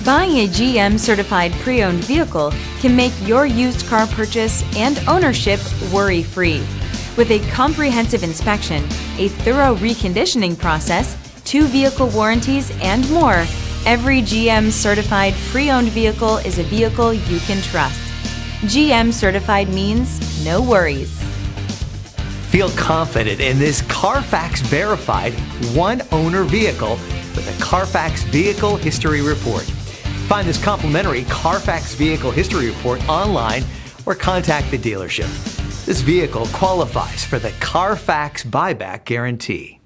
Buying a GM certified pre-owned vehicle can make your used car purchase and ownership worry-free. With a comprehensive inspection, a thorough reconditioning process, 2 vehicle warranties, and more, every GM certified pre-owned vehicle is a vehicle you can trust. GM certified means no worries. Feel confident in this Carfax verified one-owner vehicle with a Carfax Vehicle History Report. Find this complimentary Carfax Vehicle History Report online or contact the dealership. This vehicle qualifies for the Carfax Buyback Guarantee.